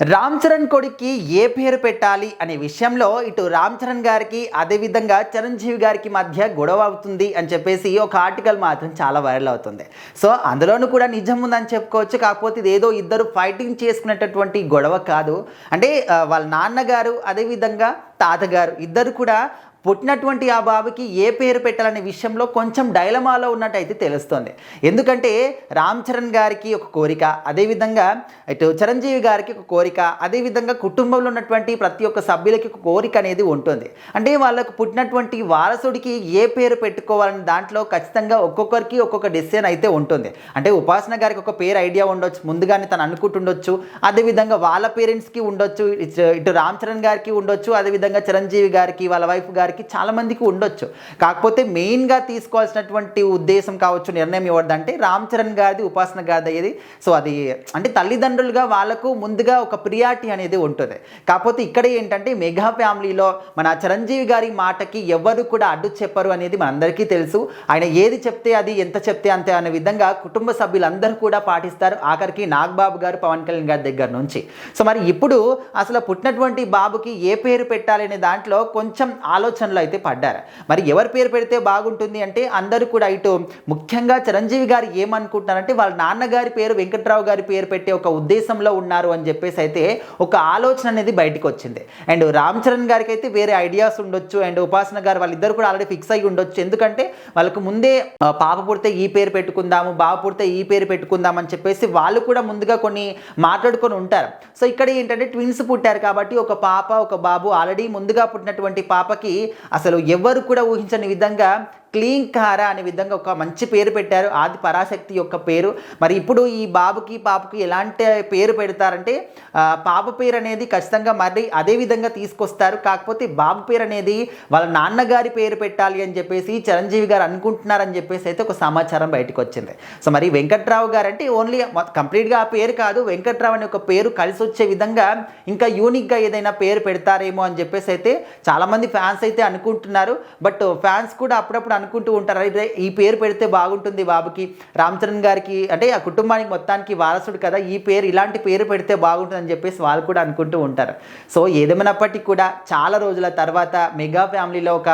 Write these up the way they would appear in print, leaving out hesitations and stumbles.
రామ్ చరణ్ కొడుక్కి ఏ పేరు పెట్టాలి అనే విషయంలో ఇటు రామ్ చరణ్ గారికి అదేవిధంగా చిరంజీవి గారికి మధ్య గొడవ అవుతుంది అని చెప్పేసి ఒక ఆర్టికల్ మాత్రం చాలా వైరల్ అవుతుంది. సో అందులోనూ కూడా నిజం ఉందని చెప్పుకోవచ్చు. కాకపోతే ఇదేదో ఇద్దరు ఫైటింగ్ చేసుకునేటటువంటి గొడవ కాదు. అంటే వాళ్ళ నాన్నగారు అదేవిధంగా తాతగారు ఇద్దరు కూడా పుట్టినటువంటి ఆ బాబుకి ఏ పేరు పెట్టాలనే విషయంలో కొంచెం డైలమాలో ఉన్నట్టయితే తెలుస్తుంది. ఎందుకంటే రామ్ చరణ్ గారికి ఒక కోరిక, అదేవిధంగా ఇటు చిరంజీవి గారికి ఒక కోరిక, అదేవిధంగా కుటుంబంలో ఉన్నటువంటి ప్రతి ఒక్క సభ్యులకి ఒక కోరిక అనేది ఉంటుంది. అంటే వాళ్ళకు పుట్టినటువంటి వారసుడికి ఏ పేరు పెట్టుకోవాలని దాంట్లో ఖచ్చితంగా ఒక్కొక్కరికి ఒక్కొక్క డెసిషన్ అయితే ఉంటుంది. అంటే ఉపాసన గారికి ఒక పేరు ఐడియా ఉండొచ్చు, ముందుగానే తను అనుకుంటుండొచ్చు. అదేవిధంగా వాళ్ళ పేరెంట్స్కి ఉండొచ్చు, ఇటు రామ్ చరణ్ గారికి ఉండొచ్చు, అదేవిధంగా చిరంజీవి గారికి వాళ్ళ వైఫ్ గారికి చాలామందికి ఉండొచ్చు. కాకపోతే మెయిన్గా తీసుకోవాల్సినటువంటి ఉద్దేశం కావచ్చు, నిర్ణయం ఎవరిదంటే రామ్ చరణ్ గారిది, ఉపాసన గారిది అయ్యేది. సో అది అంటే తల్లిదండ్రులుగా వాళ్ళకు ముందుగా ఒక ప్రియారిటీ అనేది ఉంటుంది. కాకపోతే ఇక్కడ ఏంటంటే మెగా ఫ్యామిలీలో మన చిరంజీవి గారి మాటకి ఎవరు కూడా అడ్డు చెప్పరు అనేది మనందరికీ తెలుసు. ఆయన ఏది చెప్తే అది, ఎంత చెప్తే అంతే అనే విధంగా కుటుంబ సభ్యులందరూ కూడా పాటిస్తారు. ఆఖరికి నాగబాబు గారు, పవన్ కళ్యాణ్ గారి దగ్గర నుంచి. సో మరి ఇప్పుడు అసలు పుట్టినటువంటి బాబుకి ఏ పేరు పెట్టాలి అనే దాంట్లో కొంచెం ఆలోచనలు అయితే పడ్డారు. మరి ఎవరి పేరు పెడితే బాగుంటుంది అంటే అందరూ కూడా ఇటు ముఖ్యంగా చిరంజీవి గారు ఏమనుకుంటున్నారంటే వాళ్ళ నాన్నగారి పేరు వెంకట్రావు గారి పేరు పెట్టే ఒక ఉద్దేశంలో ఉన్నారు అని చెప్పేసి అయితే ఒక ఆలోచన అనేది బయటకు వచ్చింది. అండ్ రామ్ చరణ్ గారికి అయితే వేరే ఐడియాస్ ఉండొచ్చు, అండ్ ఉపాసన గారు వాళ్ళిద్దరు కూడా ఆల్రెడీ ఫిక్స్ అయ్యి ఉండొచ్చు. ఎందుకంటే వాళ్ళకు ముందే పాప పుడితే ఈ పేరు పెట్టుకుందాము, బాబు పుడితే ఈ పేరు పెట్టుకుందాం అని చెప్పేసి వాళ్ళు కూడా ముందుగా కొన్ని మాట్లాడుకొని ఉంటారు. సో ఇక్కడ ఏంటంటే ట్విన్స్ పుట్టారు కాబట్టి ఒక పాప ఒక బాబు, ఆల్రెడీ ముందుగా పుట్టినటువంటి పాపకి అసలు ఎవరు కూడా ఊహించని విధంగా క్లీంకార అనే విధంగా ఒక మంచి పేరు పెట్టారు, ఆది పరాశక్తి యొక్క పేరు. మరి ఇప్పుడు ఈ బాబుకి పాపకి ఎలాంటి పేరు పెడతారంటే పాప పేరు అనేది ఖచ్చితంగా మరి అదే విధంగా తీసుకొస్తారు. కాకపోతే బాబు పేరు అనేది వాళ్ళ నాన్నగారి పేరు పెట్టాలి అని చెప్పేసి చిరంజీవి గారు అనుకుంటున్నారని చెప్పేసి అయితే ఒక సమాచారం బయటకు వచ్చింది. సో మరి వెంకట్రావు గారు అంటే ఓన్లీ కంప్లీట్గా ఆ పేరు కాదు, వెంకట్రావు అనే ఒక పేరు కలిసి వచ్చే విధంగా ఇంకా యూనిక్గా ఏదైనా పేరు పెడతారేమో అని చెప్పేసి అయితే చాలామంది ఫ్యాన్స్ అయితే అనుకుంటున్నారు. బట్ ఫ్యాన్స్ కూడా అప్పుడప్పుడు అనుకుంటూ ఉంటారు, అయితే ఈ పేరు పెడితే బాగుంటుంది బాబుకి, రామ్ చరణ్ గారికి అంటే ఆ కుటుంబానికి మొత్తానికి వారసుడు కదా, ఈ పేరు ఇలాంటి పేరు పెడితే బాగుంటుంది అని చెప్పేసి వాళ్ళు కూడా అనుకుంటూ ఉంటారు. సో ఏదేమైనప్పటికీ కూడా చాలా రోజుల తర్వాత మెగా ఫ్యామిలీలో ఒక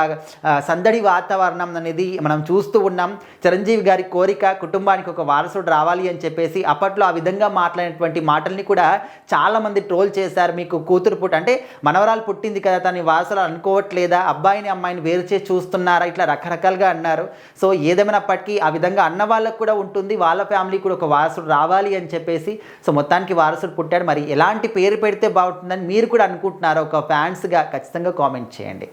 సందడి వాతావరణం అనేది మనం చూస్తూ ఉన్నాం. చిరంజీవి గారి కోరిక కుటుంబానికి ఒక వారసుడు రావాలి అని చెప్పేసి అప్పట్లో ఆ విధంగా మాట్లాడినటువంటి మాటల్ని కూడా చాలామంది ట్రోల్ చేశారు. మీకు కూతురు అంటే మనవరాలు పుట్టింది కదా, తన వారసులు అనుకోవట్లేదా, అబ్బాయిని అమ్మాయిని వేరు చేసి చూస్తున్నారా, ఇట్లా రకరకాలుగా అన్నారు. సో ఏదేమైనప్పటికీ ఆ విధంగా అన్న వాళ్ళకు కూడా ఉంటుంది, వాళ్ళ ఫ్యామిలీ కూడా ఒక వారసుడు రావాలి అని చెప్పేసి. సో మొత్తానికి వారసుడు పుట్టాడు. మరి ఎలాంటి పేరు పెడితే బాగుంటుందని మీరు కూడా అనుకుంటున్నారో ఒక ఫ్యాన్స్గా ఖచ్చితంగా కామెంట్ చేయండి.